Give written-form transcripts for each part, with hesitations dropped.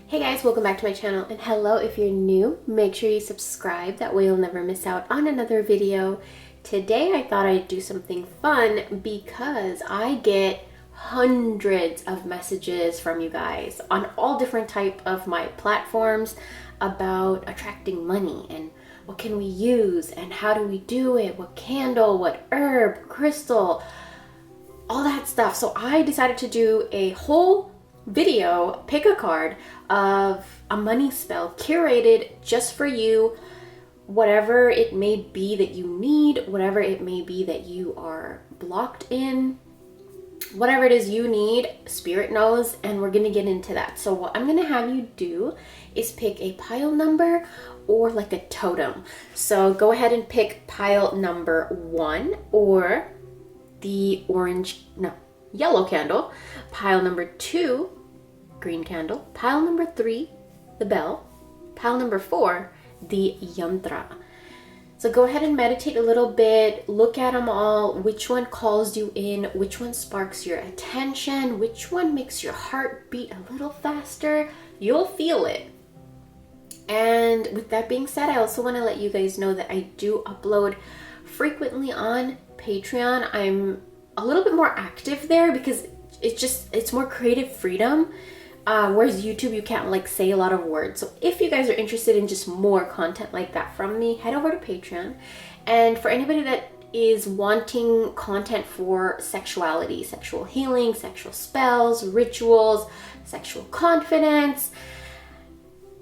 Hey guys, welcome back to my channel, and hello if you're new. Make sure you subscribe, that way you'll never miss out on another video. Today I thought I'd do something fun because I get hundreds of messages from you guys on all different type of my platforms about attracting money and what can we use and how do we do it, what candle, what herb, crystal, all that stuff. So I decided to do a whole video, pick a card of a money spell curated just for you, whatever it may be that you need, whatever it may be that you are blocked in, whatever it is you need, spirit knows, and we're gonna get into that. So what I'm gonna have you do is pick a pile number or like a totem. So go ahead and pick pile number 1 or the yellow candle, pile number 2, green candle, pile number 3, the bell, pile number 4, the yantra. So go ahead and meditate a little bit, look at them all, which one calls you in, which one sparks your attention, which one makes your heart beat a little faster. You'll feel it. And with that being said, I also want to let you guys know that I do upload frequently on Patreon. I'm a little bit more active there because it's more creative freedom. Whereas YouTube, you can't like say a lot of words. So if you guys are interested in just more content like that from me, head over to Patreon. And for anybody that is wanting content for sexuality, sexual healing, sexual spells, rituals, sexual confidence,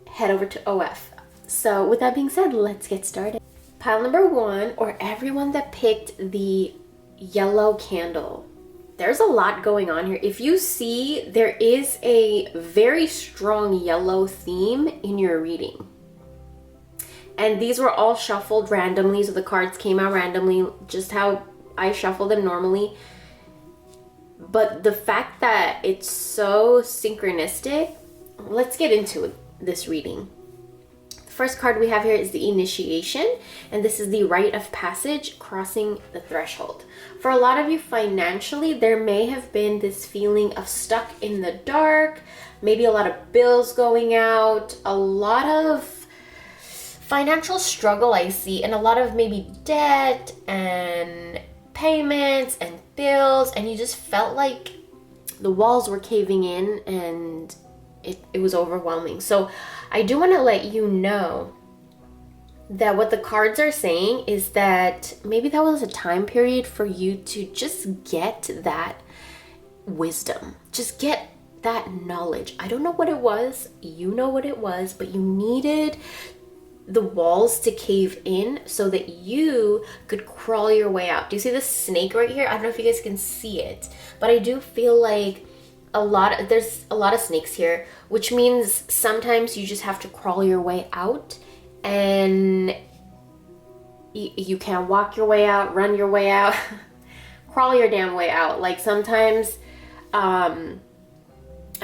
head over to OF. So with that being said, let's get started. Pile number 1, or everyone that picked the yellow candle. There's a lot going on here. If you see, there is a very strong yellow theme in your reading. And these were all shuffled randomly, so the cards came out randomly, just how I shuffle them normally. But the fact that it's so synchronistic, let's get into this reading. First card we have here is the initiation, and this is the rite of passage, crossing the threshold. For a lot of you financially, there may have been this feeling of stuck in the dark, maybe a lot of bills going out, a lot of financial struggle I see, and a lot of maybe debt and payments and bills, and you just felt like the walls were caving in and it was overwhelming. So I do want to let you know that what the cards are saying is that maybe that was a time period for you to just get that wisdom, just get that knowledge. I don't know what it was, you know what it was, but you needed the walls to cave in so that you could crawl your way out. Do you see the snake right here? I don't know if you guys can see it, but I do feel like there's a lot of snakes here, which means sometimes you just have to crawl your way out, and you can't walk your way out, run your way out, crawl your damn way out. Like sometimes I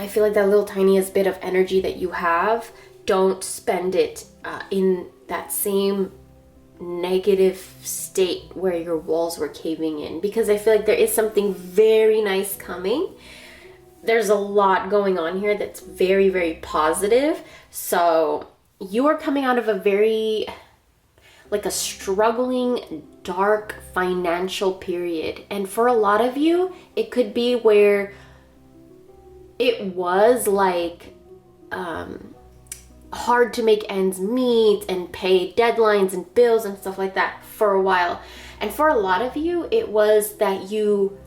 feel like that little tiniest bit of energy that you have, don't spend it in that same negative state where your walls were caving in, because I feel like there is something very nice coming. There's a lot going on here that's very, very positive. So you are coming out of a very, like a struggling, dark financial period. And for a lot of you, it could be where it was like hard to make ends meet and pay deadlines and bills and stuff like that for a while. And for a lot of you, it was that you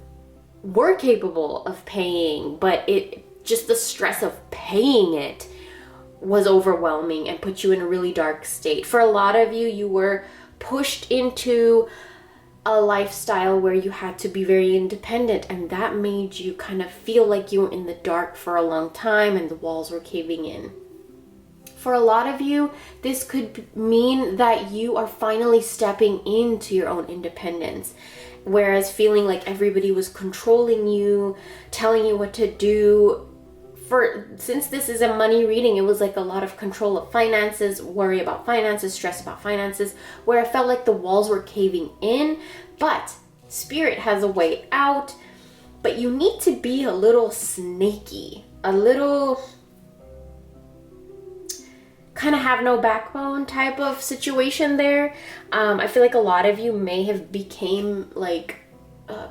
were capable of paying, but just the stress of paying it was overwhelming and put you in a really dark state. For a lot of you, you were pushed into a lifestyle where you had to be very independent, and that made you kind of feel like you were in the dark for a long time and the walls were caving in. For a lot of you, this could mean that you are finally stepping into your own independence. Whereas feeling like everybody was controlling you, telling you what to do. Since this is a money reading, it was like a lot of control of finances, worry about finances, stress about finances, where I felt like the walls were caving in. But Spirit has a way out. But you need to be a little snaky, a little kind of have no backbone type of situation there. I feel like a lot of you may have became like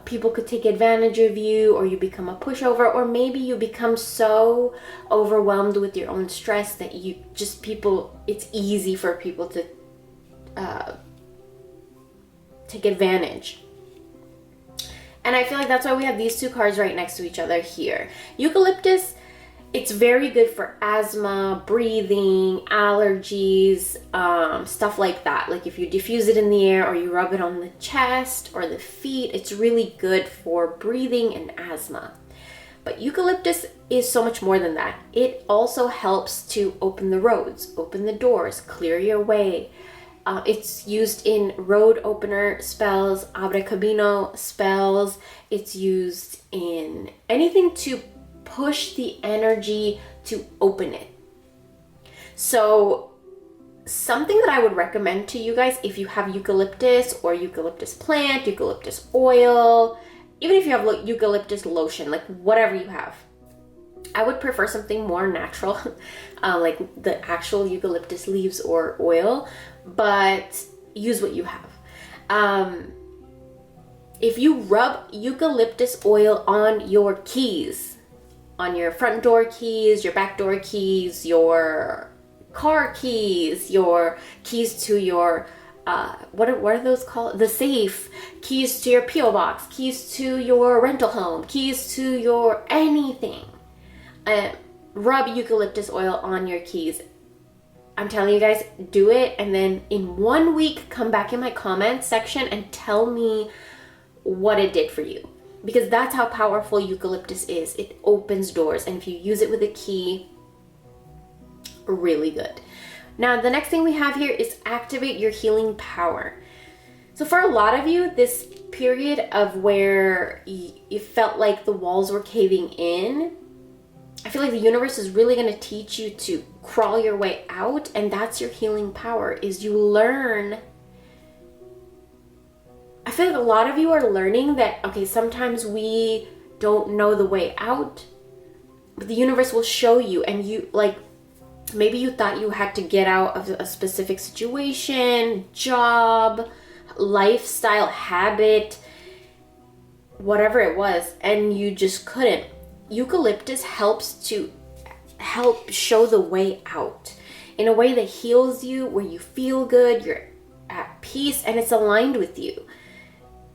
people could take advantage of you, or you become a pushover, or maybe you become so overwhelmed with your own stress that you just it's easy for people to take advantage. And I feel like that's why we have these two cards right next to each other here. Eucalyptus, it's very good for asthma, breathing, allergies, stuff like that. Like if you diffuse it in the air or you rub it on the chest or the feet, it's really good for breathing and asthma. But eucalyptus is so much more than that. It also helps to open the roads, open the doors, clear your way. It's used in road opener spells, abre camino spells. It's used in anything to push the energy to open it. So something that I would recommend to you guys, if you have eucalyptus or eucalyptus plant, eucalyptus oil, even if you have eucalyptus lotion, like whatever you have, I would prefer something more natural, like the actual eucalyptus leaves or oil, but use what you have. If you rub eucalyptus oil on your keys, on your front door keys, your back door keys, your car keys, your keys to your, what are those called? The safe, keys to your P.O. box, keys to your rental home, keys to your anything. Rub eucalyptus oil on your keys. I'm telling you guys, do it, and then in 1 week, come back in my comments section and tell me what it did for you. Because that's how powerful eucalyptus is. It opens doors, and if you use it with a key, really good. Now, the next thing we have here is activate your healing power. So for a lot of you, this period of where you felt like the walls were caving in, I feel like the universe is really going to teach you to crawl your way out, and that's your healing power, is you learn. I feel like a lot of you are learning that, okay, sometimes we don't know the way out, but the universe will show you, and you, like, maybe you thought you had to get out of a specific situation, job, lifestyle, habit, whatever it was, and you just couldn't. Eucalyptus helps show the way out in a way that heals you, where you feel good, you're at peace, and it's aligned with you.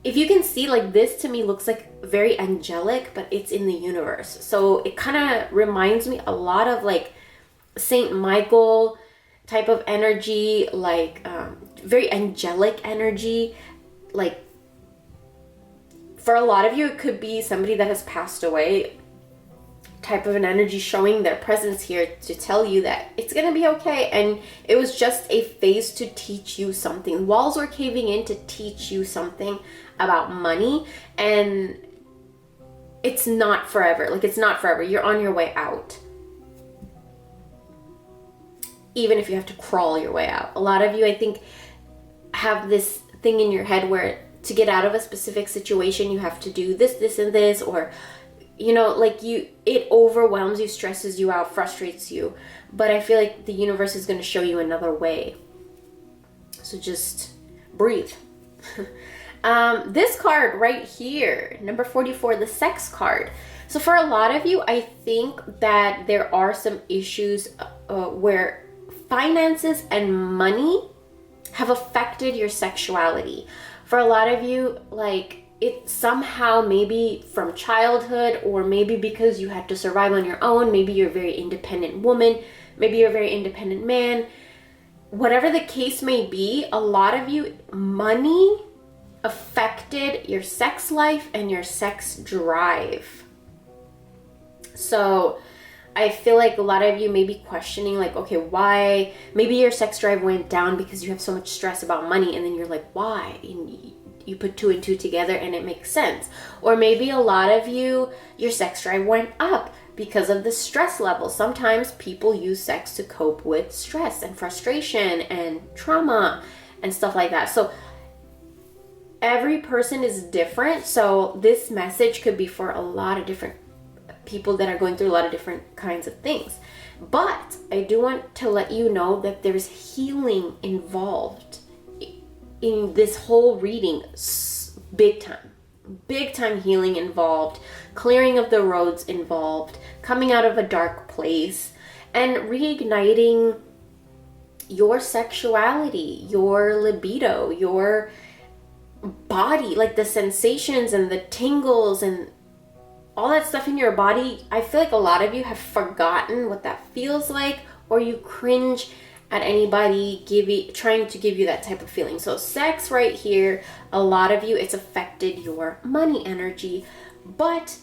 If you can see, like, this to me looks like very angelic, but it's in the universe. So it kind of reminds me a lot of like Saint Michael type of energy, like very angelic energy. Like for a lot of you, it could be somebody that has passed away type of an energy, showing their presence here to tell you that it's gonna be okay, and it was just a phase to teach you something. Walls were caving in to teach you something about money, and it's not forever. Like, it's not forever. You're on your way out, even if you have to crawl your way out. A lot of you, I think, have this thing in your head where to get out of a specific situation you have to do this and this, or you know, like it overwhelms you, stresses you out, frustrates you. But I feel like the universe is going to show you another way. So just breathe. This card right here, number 44, the sex card. So for a lot of you, I think that there are some issues where finances and money have affected your sexuality. For a lot of you, like, it somehow, maybe from childhood, or maybe because you had to survive on your own, maybe you're a very independent woman, maybe you're a very independent man, whatever the case may be, a lot of you, money affected your sex life and your sex drive. So I feel like a lot of you may be questioning, like, okay, why? Maybe your sex drive went down because you have so much stress about money, and then you're like, why? And you put two and two together and it makes sense. Or maybe a lot of you, your sex drive went up because of the stress level. Sometimes people use sex to cope with stress and frustration and trauma and stuff like that. So every person is different. So this message could be for a lot of different people that are going through a lot of different kinds of things. But I I do want to let you know that there's healing involved in this whole reading. Big time healing involved, clearing of the roads involved, coming out of a dark place, and reigniting your sexuality, your libido, your body, like the sensations and the tingles and all that stuff in your body. I feel like a lot of you have forgotten what that feels like, or you cringe at anybody trying to give you that type of feeling. So sex right here, a lot of you, it's affected your money energy. But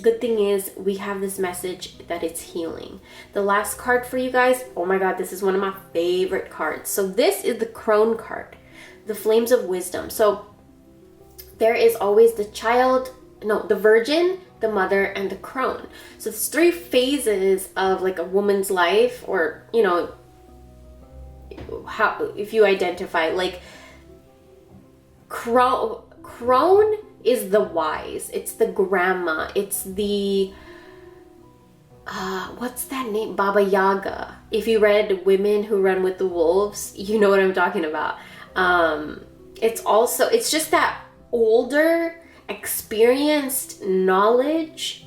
good thing is we have this message that it's healing. The last card for you guys, oh my God, this is one of my favorite cards. So this is the Crone card, the Flames of Wisdom. So there is always the Virgin, the Mother, and the Crone. So it's 3 phases of like a woman's life, or, you know, how, if you identify, like Crone is the wise, it's the grandma, it's the what's that name, Baba Yaga. If you read Women Who Run with the Wolves, you know what I'm talking about. It's just that older, experienced knowledge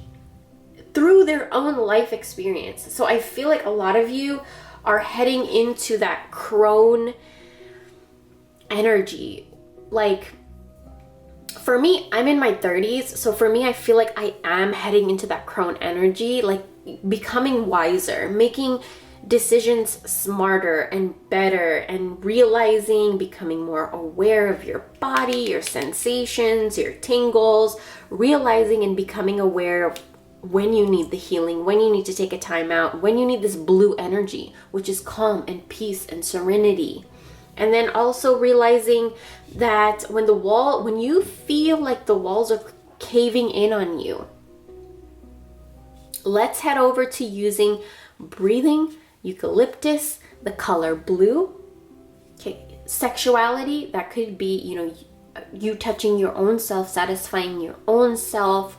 through their own life experience. So I feel like a lot of you are heading into that Crone energy. Like, for me, I'm in my 30s, so for me, I feel like I am heading into that Crone energy, like becoming wiser, making decisions smarter and better, and realizing, becoming more aware of your body, your sensations, your tingles, realizing and becoming aware of when you need the healing, when you need to take a time out, when you need this blue energy, which is calm and peace and serenity. And then also realizing that when you feel like the walls are caving in on you, let's head over to using breathing, eucalyptus, the color blue. Okay, sexuality, that could be, you know, you touching your own self, satisfying your own self,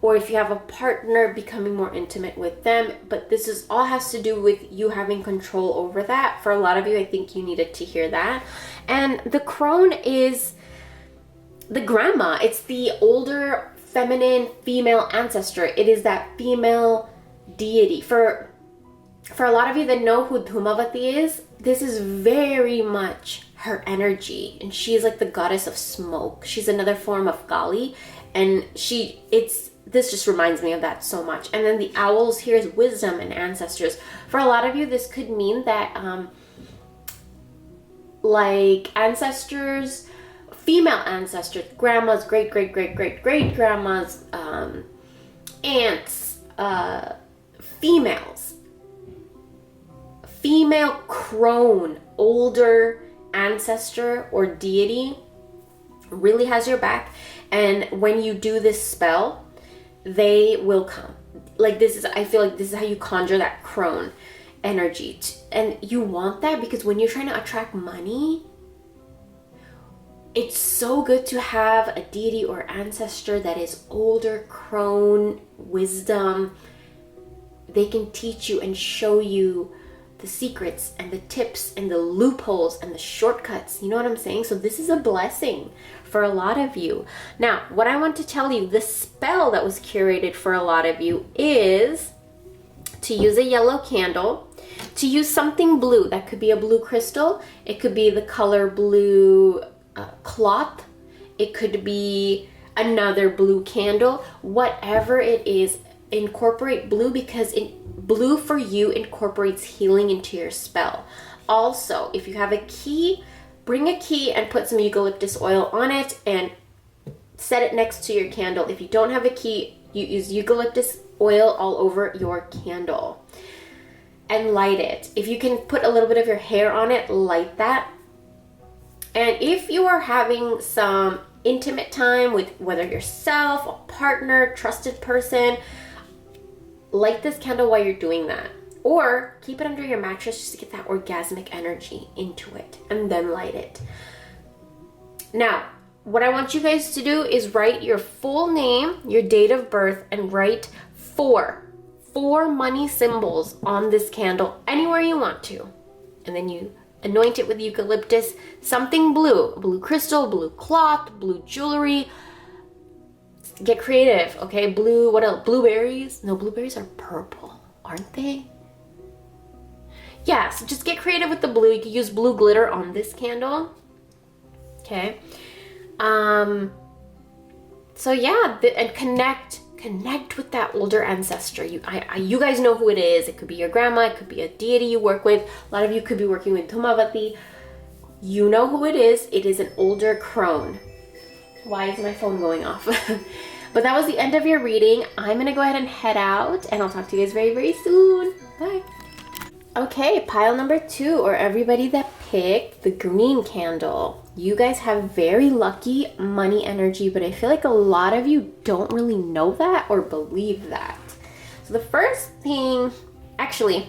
or if you have a partner, becoming more intimate with them. But this is all has to do with you having control over that. For a lot of you, I think you needed to hear that. And the Crone is the grandma. It's the older, feminine, female ancestor. It is that female deity. For a lot of you that know who Dhumavati is, this is very much her energy. And she is like the goddess of smoke. She's another form of Kali. And this just reminds me of that so much. And then the owls here is wisdom and ancestors. For a lot of you, this could mean that like ancestors, female ancestors, grandmas, great-great-great-great-great-grandmas, aunts, females, female crone, older ancestor or deity really has your back. And when you do this spell, they will come. Like I feel like this is how you conjure that crone energy. And you want that because when you're trying to attract money, it's so good to have a deity or ancestor that is older, crone, wisdom. They can teach you and show you the secrets and the tips and the loopholes and the shortcuts. You know what I'm saying? So this is a blessing for a lot of you. Now, what I want to tell you, the spell that was curated for a lot of you is to use a yellow candle, to use something blue. That could be a blue crystal. It could be the color blue cloth. It could be another blue candle. Whatever it is, incorporate blue because blue for you incorporates healing into your spell. Also, if you have a key, bring a key and put some eucalyptus oil on it and set it next to your candle. If you don't have a key, you use eucalyptus oil all over your candle and light it. If you can put a little bit of your hair on it, light that. And if you are having some intimate time with whether yourself, a partner, trusted person, light this candle while you're doing that. Or keep it under your mattress just to get that orgasmic energy into it and then light it. Now, what I want you guys to do is write your full name, your date of birth, and write 4 4 money symbols on this candle anywhere you want to. And then you anoint it with eucalyptus, something blue crystal, blue cloth, blue jewelry. Get creative, okay? Blue, what else? Blueberries? No, blueberries are purple, aren't they? Yeah, so just get creative with the blue. You can use blue glitter on this candle. Okay. So yeah, and connect with that older ancestor. You guys know who it is. It could be your grandma, it could be a deity you work with. A lot of you could be working with Tumavati. You know who it is. It is an older crone. Why is my phone going off? But that was the end of your reading. I'm gonna go ahead and head out, and I'll talk to you guys very, very soon. Bye. Okay, pile number 2, or everybody that picked the green candle. You guys have very lucky money energy, but I feel like a lot of you don't really know that or believe that. So the first thing, actually,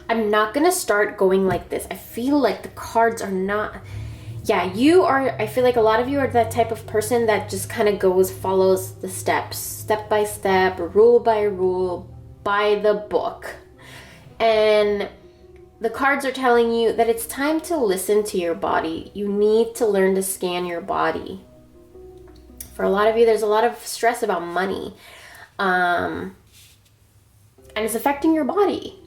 I'm not gonna start going like this. I feel like the cards are not, yeah, you are, I feel like a lot of you are that type of person that just kind of follows the steps, step by step, rule by rule, by the book. And the cards are telling you that it's time to listen to your body. You need to learn to scan your body. For a lot of you, there's a lot of stress about money. And it's affecting your body.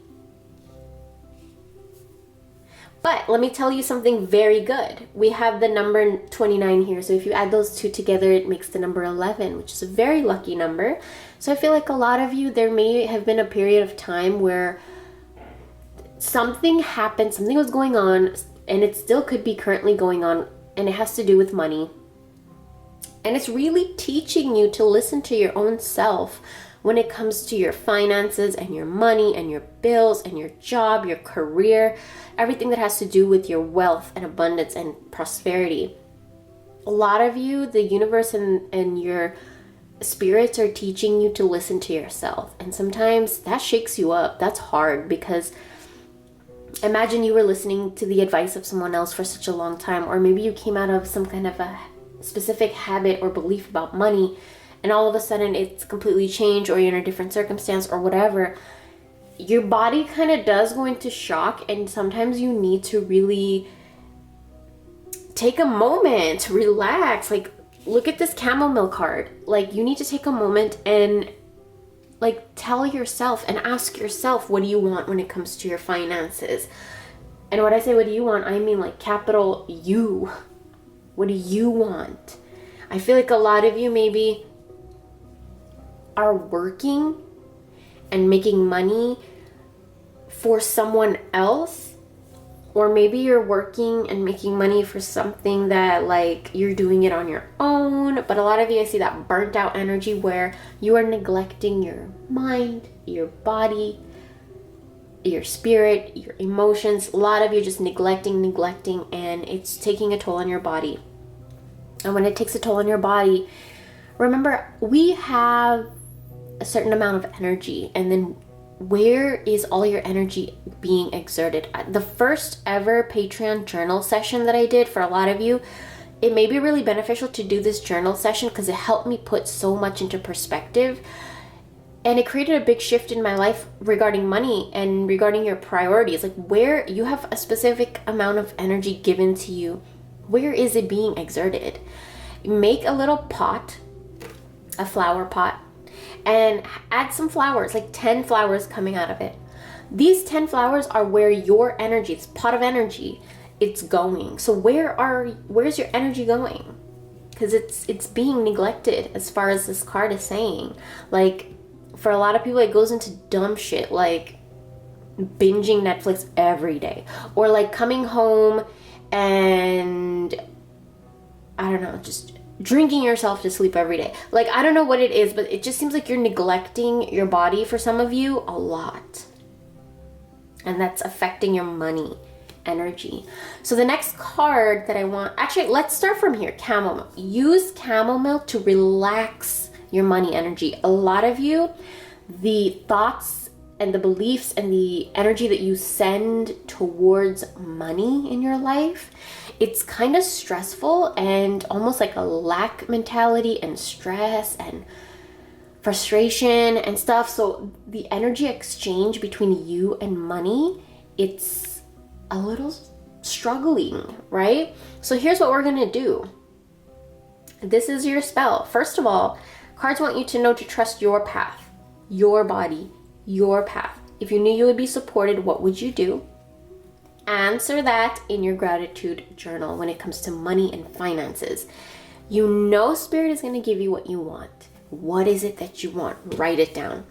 But let me tell you something very good. We have the number 29 here. So if you add those two together, it makes the number 11, which is a very lucky number. So I feel like a lot of you, there may have been a period of time where something happened, something was going on, and it still could be currently going on, and it has to do with money. And it's really teaching you to listen to your own self when it comes to your finances and your money and your bills and your job, your career, everything that has to do with your wealth and abundance and prosperity. A lot of you, the universe and your spirits are teaching you to listen to yourself. And sometimes that shakes you up. That's hard, because imagine you were listening to the advice of someone else for such a long time, or maybe you came out of some kind of a specific habit or belief about money, and all of a sudden it's completely changed, or you're in a different circumstance or whatever. Your body kind of does go into shock, and sometimes you need to really take a moment to relax. Like, look at this chamomile card. Like, you need to take a moment and like tell yourself and ask yourself, what do you want when it comes to your finances? And when I say what do you want, I mean like capital U. What do you want? I feel like a lot of you maybe are working and making money for someone else, or maybe you're working and making money for something that like you're doing it on your own. But a lot of you, I see that burnt out energy where you are neglecting your mind, your body, your spirit, your emotions. A lot of you just neglecting, and it's taking a toll on your body. And when it takes a toll on your body, remember, we have a certain amount of energy, and then where is all your energy being exerted? The first ever Patreon journal session that I did, for a lot of you, it may be really beneficial to do this journal session because it helped me put so much into perspective, and it created a big shift in my life regarding money and regarding your priorities. Like, where you have a specific amount of energy given to you, where is it being exerted? Make a little pot, a flower pot, and add some flowers, like 10 flowers coming out of it. These 10 flowers are where your energy, this pot of energy, it's going. So where's your energy going? Because it's being neglected, as far as this card is saying. Like, for a lot of people, it goes into dumb shit like binging Netflix every day, or like coming home and I don't know, just drinking yourself to sleep every day. Like, I don't know what it is, but it just seems like you're neglecting your body for some of you a lot. And that's affecting your money energy. So the next card that I want, actually, let's start from here. Chamomile. Use chamomile to relax your money energy. A lot of you, the thoughts and the beliefs and the energy that you send towards money in your life, it's kind of stressful and almost like a lack mentality and stress, and frustration and stuff. So the energy exchange between you and money, it's a little struggling, right? So here's what we're gonna do. This is your spell. First of all, cards want you to know to trust your path, your body, your path. If you knew you would be supported, what would you do? Answer that in your gratitude journal when it comes to money and finances. You know Spirit is going to give you what you want. What is it that you want? Write it down.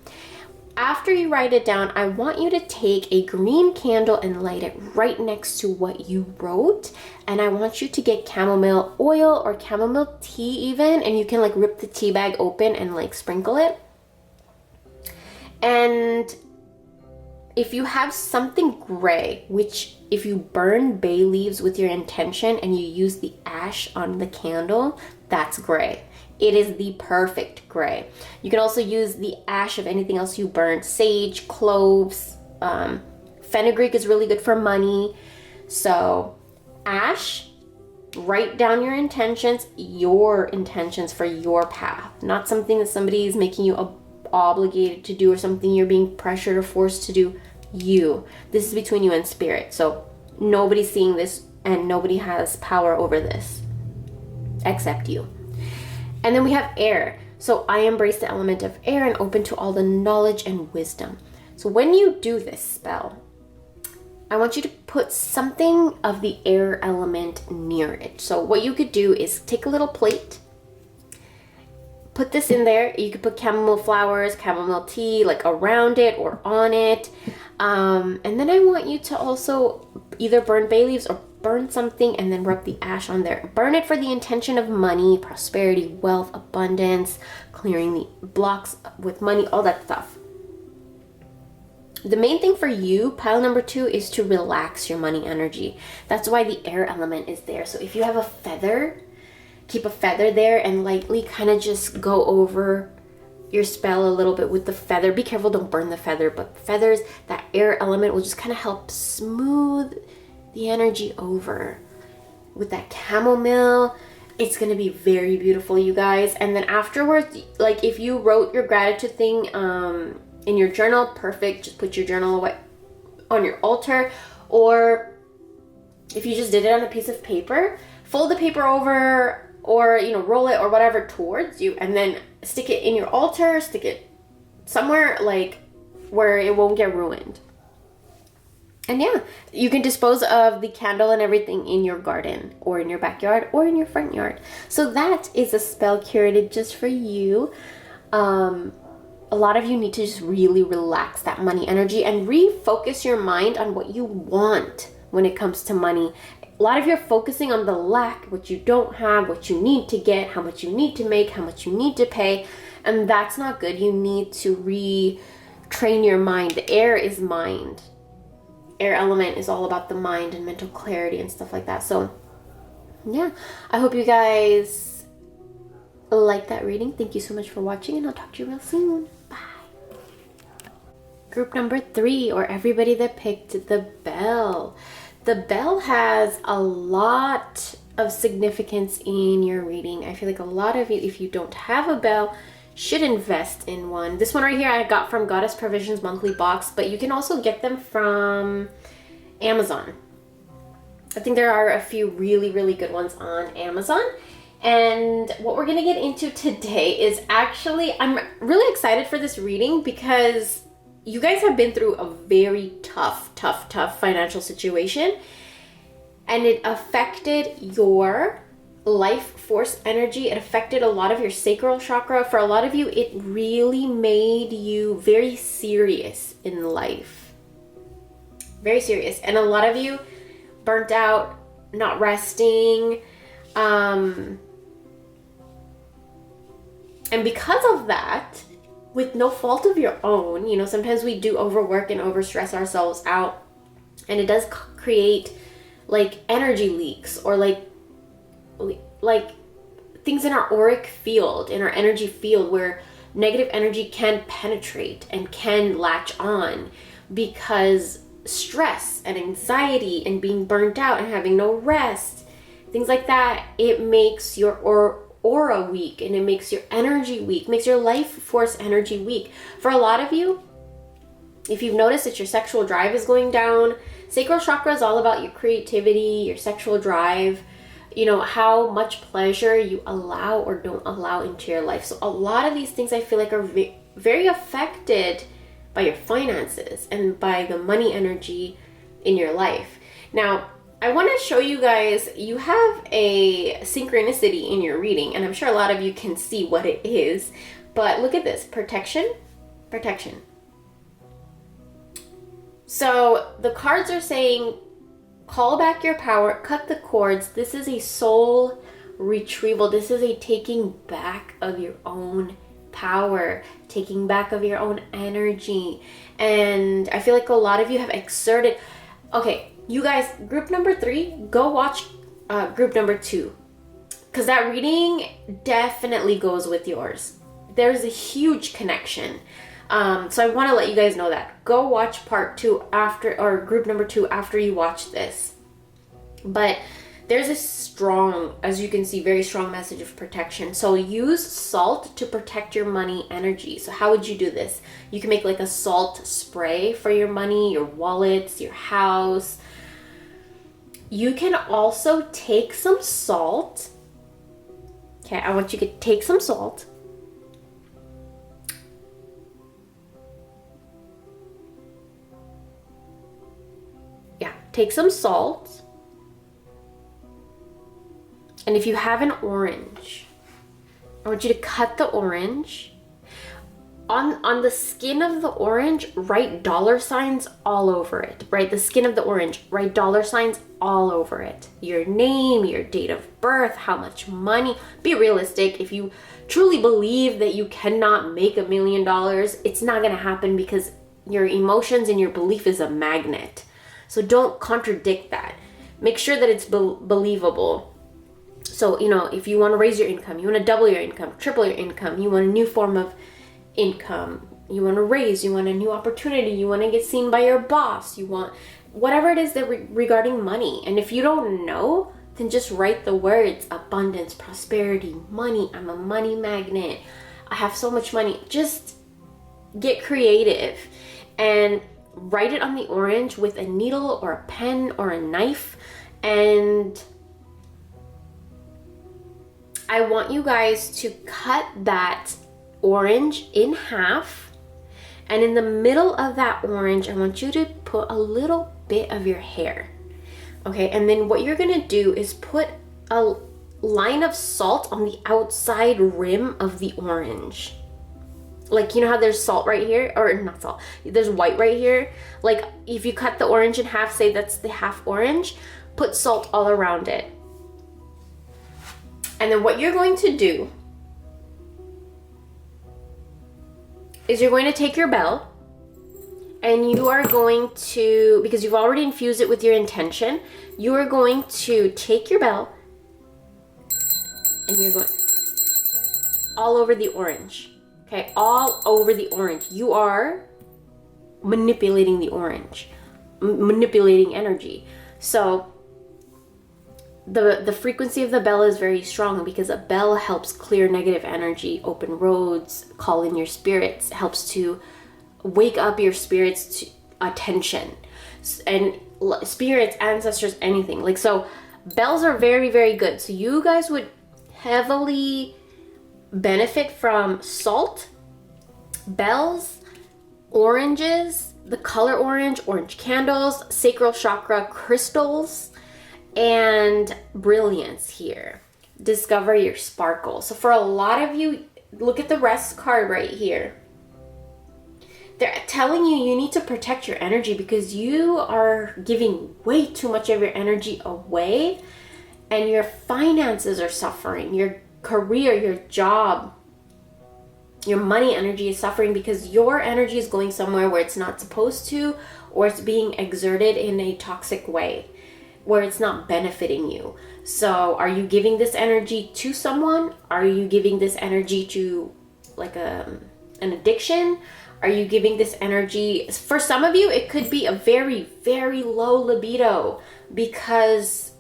After you write it down, I want you to take a green candle and light it right next to what you wrote. And I want you to get chamomile oil or chamomile tea even, and you can like rip the tea bag open and like sprinkle it. And if you have something gray, which if you burn bay leaves with your intention and you use the ash on the candle, that's gray. It is the perfect gray. You can also use the ash of anything else you burned. Sage, cloves, fenugreek is really good for money. So ash, write down your intentions for your path. Not something that somebody is making you obligated to do or something you're being pressured or forced to do. This is between you and Spirit. So nobody's seeing this and nobody has power over this except you. And then we have air. So I embrace the element of air and open to all the knowledge and wisdom. So when you do this spell, I want you to put something of the air element near it. So what you could do is take a little plate, put this in there. You could put chamomile flowers, chamomile tea, like around it or on it. And then I want you to also either burn bay leaves or burn something and then rub the ash on there. Burn it for the intention of money, prosperity, wealth, abundance, clearing the blocks with money, all that stuff. The main thing for you, pile number 2, is to relax your money energy. That's why the air element is there. So if you have a feather, keep a feather there and lightly kind of just go over your spell a little bit with the feather. Be careful, don't burn the feather, but feathers, that air element will just kind of help smooth the energy over. With that chamomile, it's going to be very beautiful, you guys. And then afterwards, like if you wrote your gratitude thing in your journal, perfect. Just put your journal away on your altar. Or if you just did it on a piece of paper, fold the paper over or, roll it or whatever towards you, and then stick it in your altar, stick it somewhere like where it won't get ruined. And yeah, you can dispose of the candle and everything in your garden or in your backyard or in your front yard. So that is a spell curated just for you. A lot of you need to just really relax that money energy and refocus your mind on what you want when it comes to money. A lot of you are focusing on the lack, what you don't have, what you need to get, how much you need to make, how much you need to pay. And that's not good. You need to retrain your mind. The air is mind. Air element is all about the mind and mental clarity and stuff like that. So yeah, I hope you guys like that reading. Thank you so much for watching, and I'll talk to you real soon. Bye. Group number 3, or everybody that picked the bell. The bell has a lot of significance in your reading. I feel like a lot of you, if you don't have a bell, should invest in one. This one right here I got from Goddess Provisions monthly box, but you can also get them from Amazon. I think there are a few really, really good ones on Amazon. And what we're gonna get into today is actually, I'm really excited for this reading because you guys have been through a very tough financial situation, and it affected your life force energy. It affected a lot of your sacral chakra. For a lot of you, it really made you very serious in life. Very serious. And a lot of you burnt out, not resting. And because of that, with no fault of your own, sometimes we do overwork and overstress ourselves out, and it does create like energy leaks or like things in our auric field, in our energy field, where negative energy can penetrate and can latch on, because stress and anxiety and being burnt out and having no rest, things like that, it makes your aura weak, and it makes your energy weak, makes your life force energy weak. For a lot of you, if you've noticed that your sexual drive is going down, sacral chakra is all about your creativity, your sexual drive, you know, how much pleasure you allow or don't allow into your life. So a lot of these things I feel like are very affected by your finances and by the money energy in your life. Now, I want to show you guys, you have a synchronicity in your reading, and I'm sure a lot of you can see what it is, but look at this, protection, protection. So the cards are saying, call back your power, cut the cords. This is a soul retrieval. This is a taking back of your own power, taking back of your own energy. And I feel like a lot of you have exerted. Okay, you guys, group number 3, go watch group number 2, because that reading definitely goes with yours. There's a huge connection. So I want to let you guys know that. Go watch part 2 after, or group number 2 after you watch this. But there's a strong, as you can see, very strong message of protection. So use salt to protect your money energy. So how would you do this? You can make like a salt spray for your money, your wallets, your house. You can also take some salt. Okay, I want you to take some salt. Yeah, take some salt. And if you have an orange, I want you to cut the orange. On the skin of the orange, write $ all over it, right? The skin of the orange, write $ all over it. Your name, your date of birth, how much money. Be realistic. If you truly believe that you cannot make $1 million, it's not going to happen, because your emotions and your belief is a magnet. So don't contradict that. Make sure that it's believable. So, you know, if you want to raise your income, you want to double your income, triple your income, you want a new form of income, you want to raise, you want a new opportunity, you want to get seen by your boss, you want whatever it is that regarding money. And if you don't know, then just write the words: abundance, prosperity, money. I'm a money magnet. I have so much money. Just get creative and write it on the orange with a needle or a pen or a knife. And I want you guys to cut that orange in half, and in the middle of that orange, I want you to put a little bit of your hair. Okay, and then what you're gonna do is put a line of salt on the outside rim of the orange. Like, you know how there's salt right here, or not salt, there's white right here? Like, if you cut the orange in half, say that's the half orange, put salt all around it. And then what you're going to do is you're going to take your bell, and you are going to, because you've already infused it with your intention, you are going to take your bell and you're going all over the orange. Okay, all over the orange. You are manipulating the orange, manipulating energy. So the frequency of the bell is very strong, because a bell helps clear negative energy, open roads, call in your spirits, helps to wake up your spirits to attention, and spirits, ancestors, anything. Like, so bells are very, very good. So you guys would heavily benefit from salt, bells, oranges, the color orange, orange candles, sacral chakra crystals, and brilliance here. Discover your sparkle. So for a lot of you, look at the rest card right here. They're telling you you need to protect your energy, because you are giving way too much of your energy away, and your finances are suffering. Your career, your job, your money energy is suffering, because your energy is going somewhere where it's not supposed to, or it's being exerted in a toxic way where it's not benefiting you. So are you giving this energy to someone? Are you giving this energy to like an addiction? Are you giving this energy, for some of you, it could be a very, very low libido, because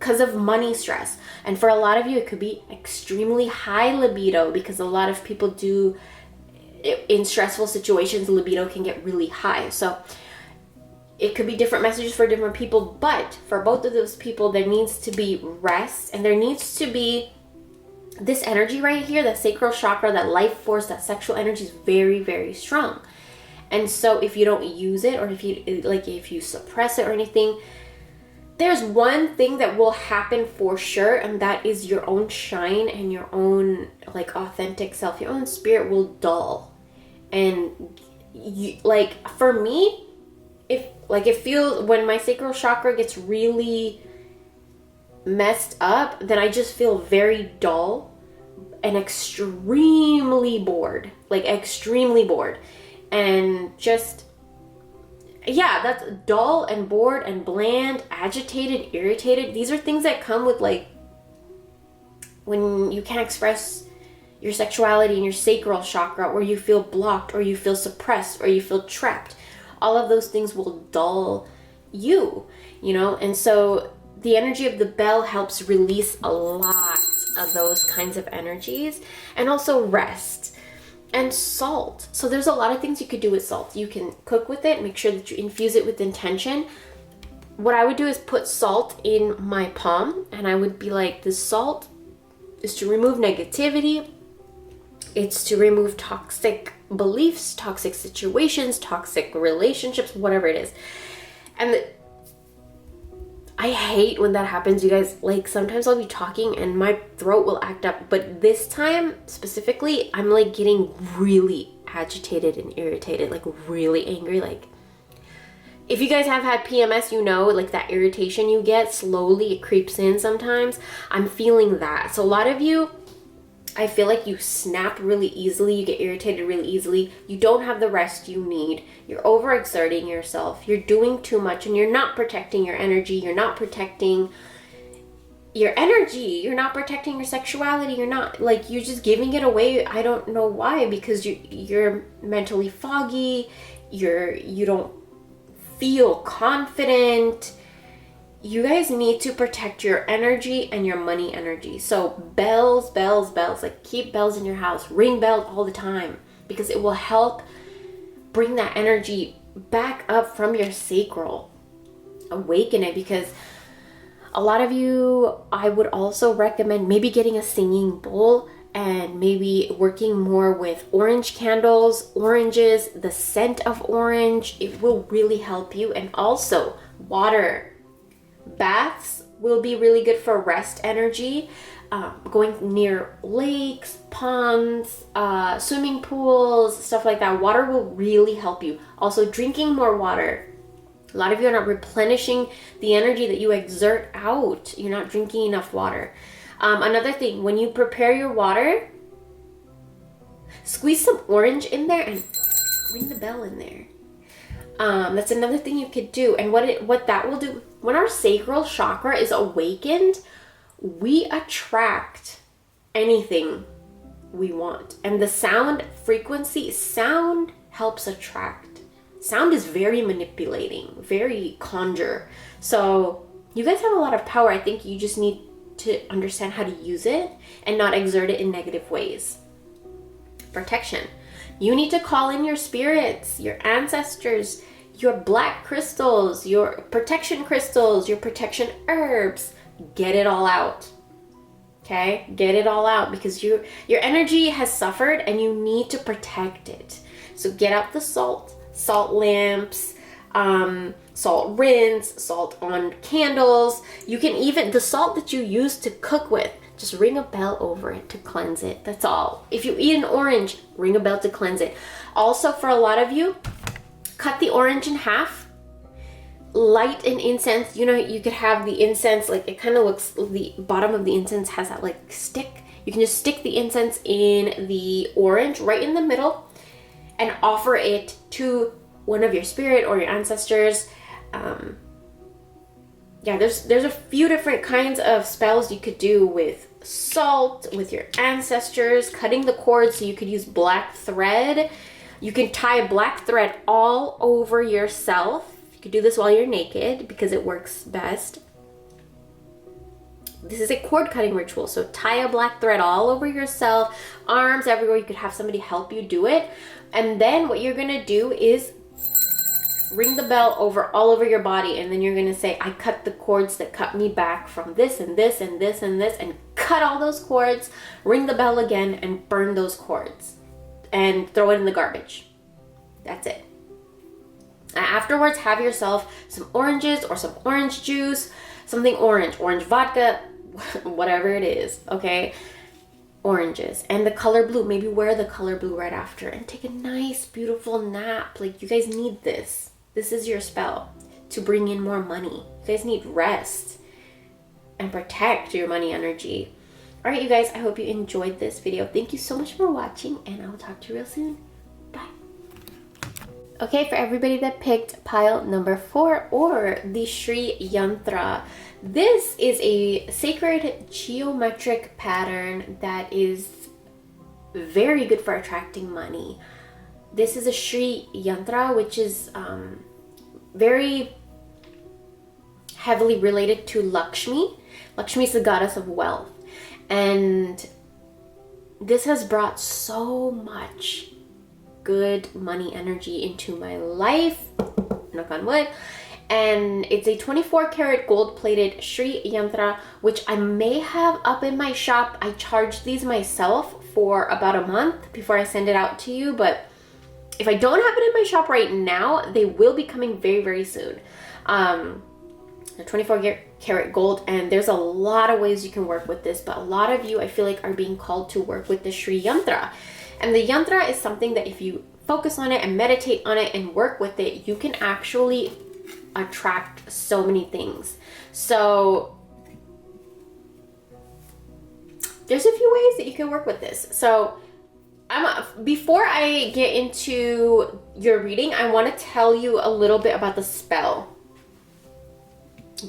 because of money stress. And for a lot of you, it could be extremely high libido, because a lot of people do, in stressful situations, libido can get really high. So it could be different messages for different people, but for both of those people, there needs to be rest, and there needs to be this energy right here, that sacral chakra, that life force, that sexual energy is very, very strong. And so if you don't use it, or if you suppress it or anything, there's one thing that will happen for sure, and that is your own shine and your own like authentic self, your own spirit will dull. And you, like for me, it feels, when my sacral chakra gets really messed up, then I just feel very dull and extremely bored, and just, yeah, that's dull and bored and bland, agitated, irritated. These are things that come with like when you can't express your sexuality in your sacral chakra, or you feel blocked, or you feel suppressed, or you feel trapped. All of those things will dull you, you know? And so the energy of the bell helps release a lot of those kinds of energies, and also rest. And salt. So there's a lot of things you could do with salt. You can cook with it, make sure that you infuse it with intention. What I would do is put salt in my palm, and I would be like, this salt is to remove negativity. It's to remove toxic beliefs, toxic situations, toxic relationships, whatever it is. And I hate when that happens, you guys. Like sometimes I'll be talking and my throat will act up, but this time specifically, I'm like getting really agitated and irritated, like really angry. Like if you guys have had PMS, you know, like that irritation you get slowly, it creeps in sometimes. I'm feeling that. So a lot of you, I feel like you snap really easily, you get irritated really easily, you don't have the rest you need, you're overexerting yourself, you're doing too much, and you're not protecting your energy, you're not protecting your energy, you're not protecting your sexuality, you're not, like, you're just giving it away. I don't know why, because you're mentally foggy, you don't feel confident. You guys need to protect your energy and your money energy. So bells, like keep bells in your house, ring bells all the time, because it will help bring that energy back up from your sacral, awaken it. Because a lot of you, I would also recommend maybe getting a singing bowl and maybe working more with orange candles, oranges, the scent of orange. It will really help you. And also water. Baths will be really good for rest energy. Going near lakes, ponds, swimming pools, stuff like that. Water will really help you. Also, drinking more water. A lot of you are not replenishing the energy that you exert out. You're not drinking enough water. Another thing, when you prepare your water, squeeze some orange in there and ring the bell in there. That's another thing you could do. And what that will do, when our sacral chakra is awakened, we attract anything we want. And the sound frequency, sound helps attract. Sound is very manipulating, very conjure. So you guys have a lot of power. I think you just need to understand how to use it and not exert it in negative ways. Protection. You need to call in your spirits, your ancestors, your black crystals, your protection crystals, your protection herbs. Get it all out. Okay? Get it all out, because your energy has suffered and you need to protect it. So get out the salt lamps, salt rinse, salt on candles. You can even, the salt that you use to cook with, just ring a bell over it to cleanse it. That's all. If you eat an orange, ring a bell to cleanse it. Also, for a lot of you, cut the orange in half, light an incense. You know, you could have the incense, like it kind of looks, the bottom of the incense has that like stick. You can just stick the incense in the orange right in the middle and offer it to one of your spirit or your ancestors. Yeah, there's a few different kinds of spells you could do with salt, with your ancestors, cutting the cord, so you could use black thread. You can tie black thread all over yourself. You could do this while you're naked because it works best. This is a cord cutting ritual. So tie a black thread all over yourself, arms, everywhere. You could have somebody help you do it. And then what you're gonna do is ring the bell all over your body, and then you're gonna say, I cut the cords that cut me back from this and this and this and this, and cut all those cords, ring the bell again, and burn those cords and throw it in the garbage. That's it. Afterwards, have yourself some oranges or some orange juice, something orange vodka, whatever it is, okay? Oranges and the color blue. Maybe wear the color blue right after and take a nice, beautiful nap. Like, you guys need this. This is your spell to bring in more money. You guys need rest and protect your money energy. All right, you guys, I hope you enjoyed this video. Thank you so much for watching, and I will talk to you real soon. Bye. Okay, for everybody that picked pile number 4, or the Shri Yantra, this is a sacred geometric pattern that is very good for attracting money. This is a Shri Yantra, which is very heavily related to Lakshmi. Lakshmi is the goddess of wealth. And this has brought so much good money energy into my life, knock on wood. And it's a 24 karat gold plated Shri Yantra, which I may have up in my shop. I charge these myself for about a month before I send it out to you, but if I don't have it in my shop right now, they will be coming very, very soon. They're 24 karat gold, and there's a lot of ways you can work with this, but a lot of you, I feel like, are being called to work with the Shri Yantra. And the yantra is something that if you focus on it and meditate on it and work with it, you can actually attract so many things. So there's a few ways that you can work with this. So before I get into your reading, I want to tell you a little bit about the spell.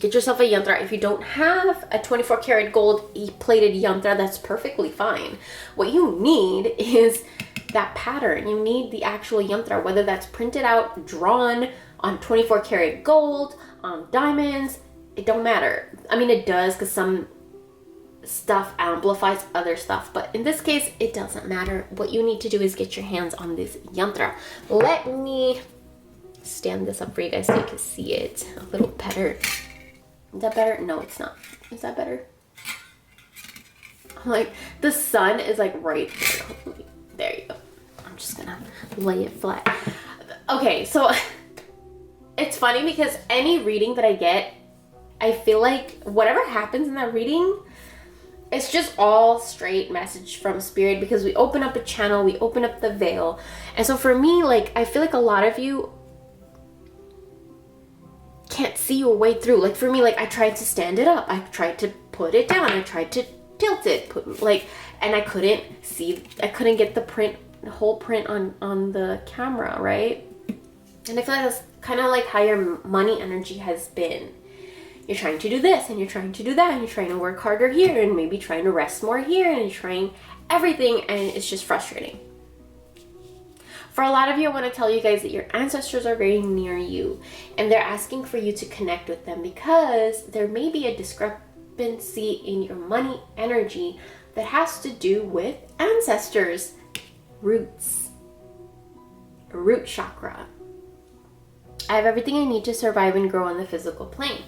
Get yourself a yantra. If you don't have a 24 karat gold plated yantra, that's perfectly fine. What you need is that pattern. You need the actual yantra, whether that's printed out, drawn on 24 karat gold, on diamonds, it don't matter. I mean, it does, because some stuff amplifies other stuff, but in this case, it doesn't matter. What you need to do is get your hands on this yantra. Let me stand this up for you guys so you can see it a little better. Is that better? No, it's not. Is that better? I'm like, the sun is like right there. There you go. I'm just gonna lay it flat. Okay, so it's funny because any reading that I get, I feel like whatever happens in that reading, it's just all straight message from spirit, because we open up a channel, we open up the veil. And so for me, like, I feel like a lot of you can't see your way through. Like for me, like, I tried to stand it up, I tried to put it down, I tried to tilt it, and I couldn't see, I couldn't get the whole print on the camera, right? And I feel like that's kind of like how your money energy has been. You're trying to do this, and you're trying to do that, and you're trying to work harder here, and maybe trying to rest more here, and you're trying everything, and it's just frustrating. For a lot of you, I want to tell you guys that your ancestors are very near you, and they're asking for you to connect with them, because there may be a discrepancy in your money energy that has to do with ancestors, roots, root chakra. I have everything I need to survive and grow on the physical plane.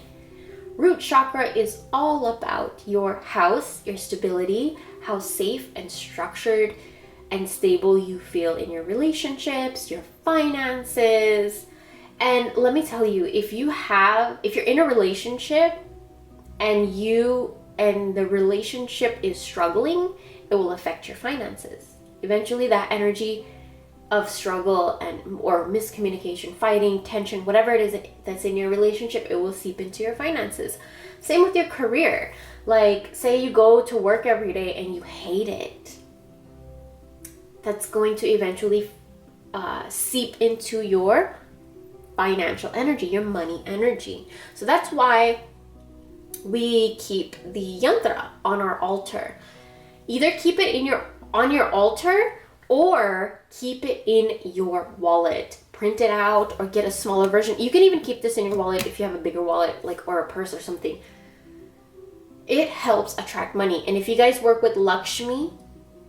Root chakra is all about your house, your stability, how safe and structured and stable you feel in your relationships, your finances. And let me tell you, if you're in a relationship and the relationship is struggling, it will affect your finances. Eventually that energy of struggle or miscommunication, fighting, tension, whatever it is that's in your relationship, it will seep into your finances. Same with your career. Like, say you go to work every day and you hate it. That's going to eventually seep into your financial energy, your money energy. So that's why we keep the yantra on our altar. Either keep it on your altar, or keep it in your wallet. Print it out or get a smaller version. You can even keep this in your wallet if you have a bigger wallet, like, or a purse or something. it helps attract money. And if you guys work with Lakshmi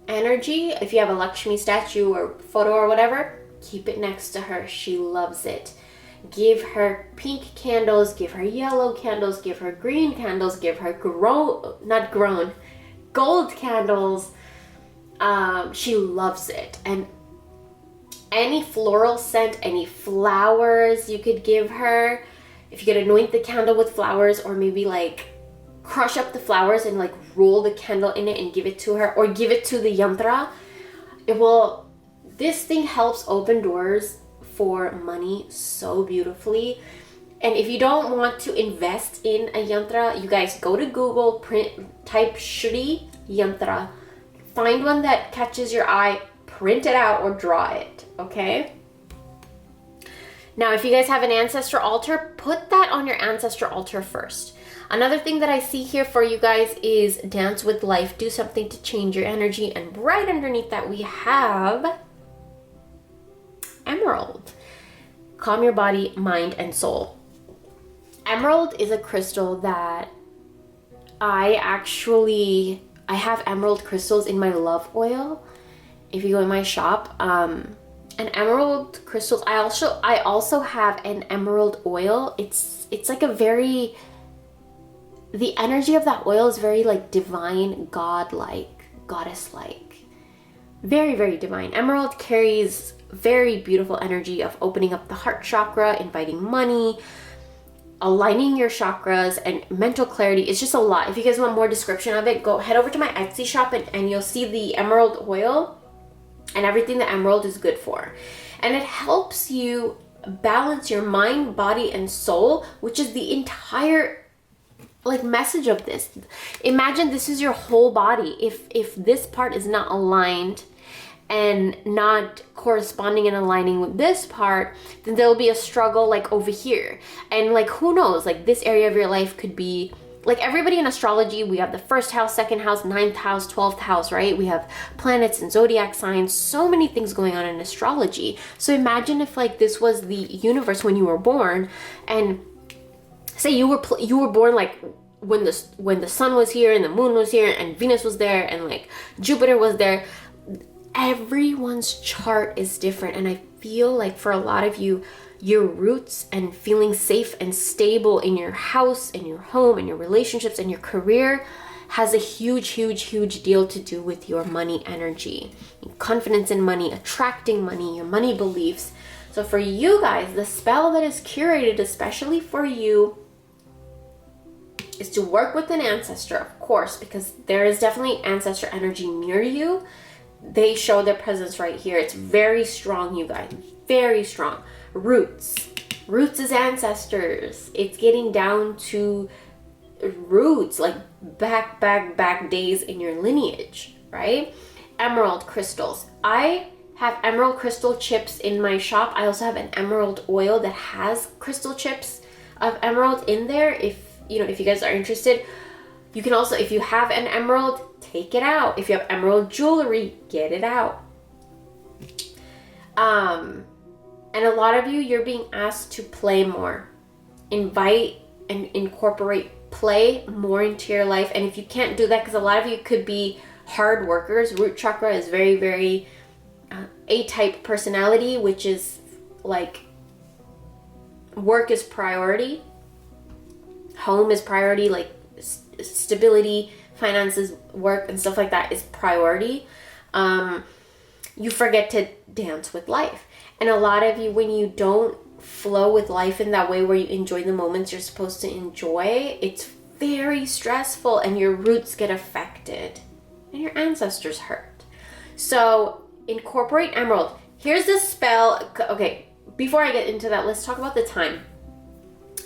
energy, if you have a Lakshmi statue or photo or whatever, keep it next to her. She loves it. Give her pink candles, give her yellow candles, give her green candles, give her gold candles. She loves it. And any floral scent, any flowers you could give her. If you could anoint the candle with flowers, or maybe like crush up the flowers and like roll the candle in it and give it to her, or give it to the yantra, this thing helps open doors for money so beautifully. And if you don't want to invest in a yantra, you guys go to Google, type Shri yantra, find one that catches your eye, print it out or draw it, okay? Now, if you guys have an ancestor altar, put that on your ancestor altar first. Another thing that I see here for you guys is dance with life, do something to change your energy. And right underneath that, we have emerald. Calm your body, mind, and soul. Emerald is a crystal that I have emerald crystals in my love oil. If you go in my shop, and emerald crystals, I also have an emerald oil. It's like the energy of that oil is very like divine, godlike, goddess-like. Very, very divine. Emerald carries very beautiful energy of opening up the heart chakra, inviting money, aligning your chakras, and mental clarity. It's just a lot. If you guys want more description of it, head over to my Etsy shop and you'll see the emerald oil and everything that emerald is good for. And it helps you balance your mind, body, and soul, which is the entire like message of this. Imagine this is your whole body. If this part is not aligned and not corresponding and aligning with this part, then there'll be a struggle like over here. And like, who knows, like this area of your life could be, like everybody in astrology, we have the first house, second house, ninth house, 12th house, right? We have planets and zodiac signs, so many things going on in astrology. So imagine if like this was the universe when you were born, and say you were born like when the sun was here and the moon was here and Venus was there and like Jupiter was there. Everyone's chart is different, and I feel like for a lot of you, your roots and feeling safe and stable in your house, in your home, in your relationships, and your career has a huge, huge, huge deal to do with your money energy, confidence in money, attracting money, your money beliefs. So for you guys, the spell that is curated especially for you is to work with an ancestor, of course, because there is definitely ancestor energy near you. They show their presence right here. It's very strong, you guys, very strong. Roots is ancestors. It's getting down to roots, like back days in your lineage, right? Emerald crystals. I have emerald crystal chips in my shop. I also have an emerald oil that has crystal chips of emerald in there. If you guys are interested, you can also, if you have an emerald, take it out. If you have emerald jewelry, get it out. And a lot of you're being asked to play more. Invite and incorporate play more into your life. And if you can't do that, because a lot of you could be hard workers, root chakra is very, very A-type personality, which is like work is priority, home is priority, like stability, finances, work, and stuff like that is priority. You forget to dance with life. And a lot of you, when you don't flow with life in that way where you enjoy the moments you're supposed to enjoy, it's very stressful and your roots get affected and your ancestors hurt. So incorporate emerald. Here's the spell. Okay, before I get into that, let's talk about the time.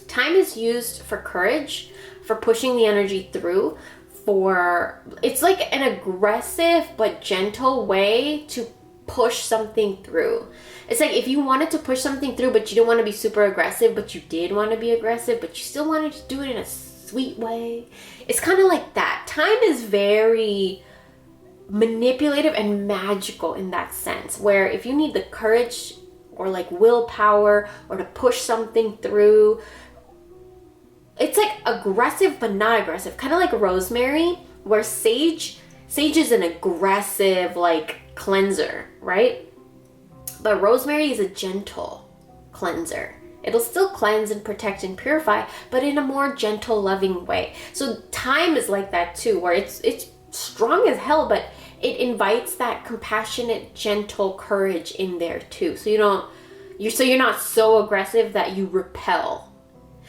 Time is used for courage, for pushing the energy through, it's like an aggressive but gentle way to push something through. It's like if you wanted to push something through, but you didn't want to be super aggressive, but you did want to be aggressive, but you still wanted to do it in a sweet way. It's kind of like that. Time is very manipulative and magical in that sense, where if you need the courage or like willpower or to push something through, it's like aggressive but not aggressive, kind of like rosemary, where sage is an aggressive like cleanser, right? But rosemary is a gentle cleanser. It'll still cleanse and protect and purify, but in a more gentle, loving way. So thyme is like that too, where it's strong as hell, but it invites that compassionate, gentle courage in there too. So you're not so aggressive that you repel.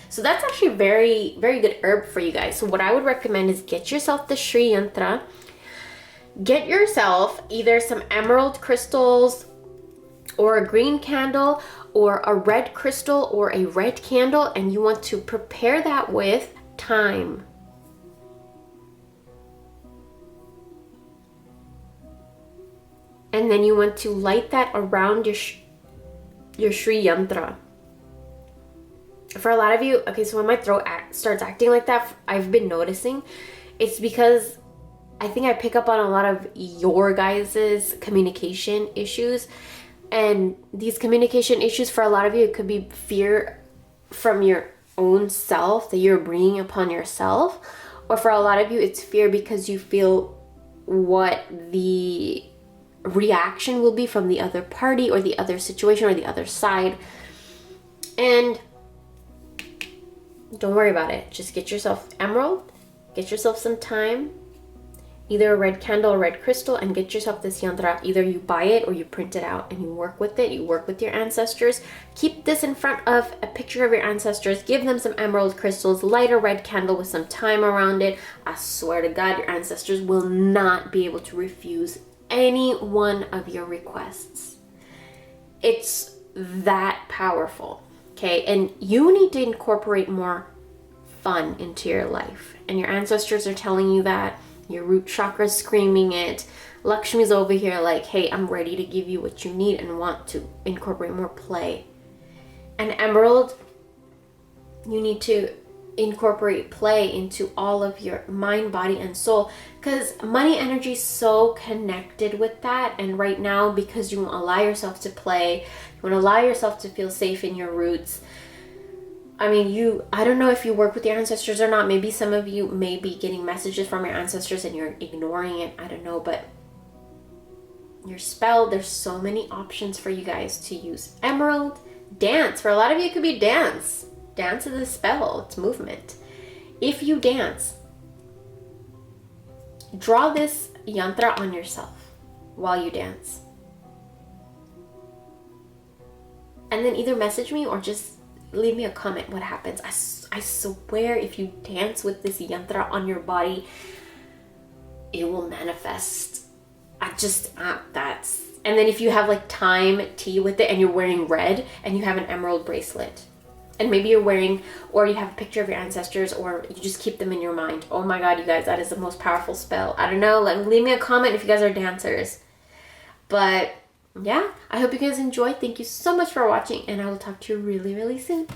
So that's actually a very, very good herb for you guys. So what I would recommend is get yourself the Sri Yantra. Get yourself either some emerald crystals or a green candle or a red crystal or a red candle, and you want to prepare that with thyme. And then you want to light that around your Sri Yantra. For a lot of you, okay, so when my throat starts acting like that, I've been noticing it's because I think I pick up on a lot of your guys' communication issues. And these communication issues, for a lot of you, it could be fear from your own self that you're bringing upon yourself. Or for a lot of you, it's fear because you feel what the reaction will be from the other party or the other situation or the other side. And don't worry about it. Just get yourself emerald, get yourself some thyme, either a red candle or red crystal, and get yourself this yantra. Either you buy it or you print it out and you work with it. You work with your ancestors. Keep this in front of a picture of your ancestors. Give them some emerald crystals. Light a red candle with some thyme around it. I swear to God, your ancestors will not be able to refuse any one of your requests. It's that powerful. Okay, and you need to incorporate more fun into your life. And your ancestors are telling you that. Your root chakra is screaming it. Lakshmi's over here like, hey, I'm ready to give you what you need and want to incorporate more play. And emerald, you need to incorporate play into all of your mind, body, and soul, because money energy is so connected with that. And right now, because you won't allow yourself to play, you won't allow yourself to feel safe in your roots. I mean, I don't know if you work with your ancestors or not. Maybe some of you may be getting messages from your ancestors and you're ignoring it. I don't know, but your spell, there's so many options for you guys to use. Emerald, dance. For a lot of you, it could be dance. Dance is a spell. It's movement. If you dance, draw this yantra on yourself while you dance. And then either message me or just leave me a comment what happens. I swear if you dance with this yantra on your body, it will manifest. And then if you have like thyme tea with it and you're wearing red and you have an emerald bracelet, and maybe you're wearing, or you have a picture of your ancestors, or you just keep them in your mind. Oh my God, you guys, that is the most powerful spell. I don't know, leave me a comment if you guys are dancers. But yeah, I hope you guys enjoyed. Thank you so much for watching, and I will talk to you really, really soon.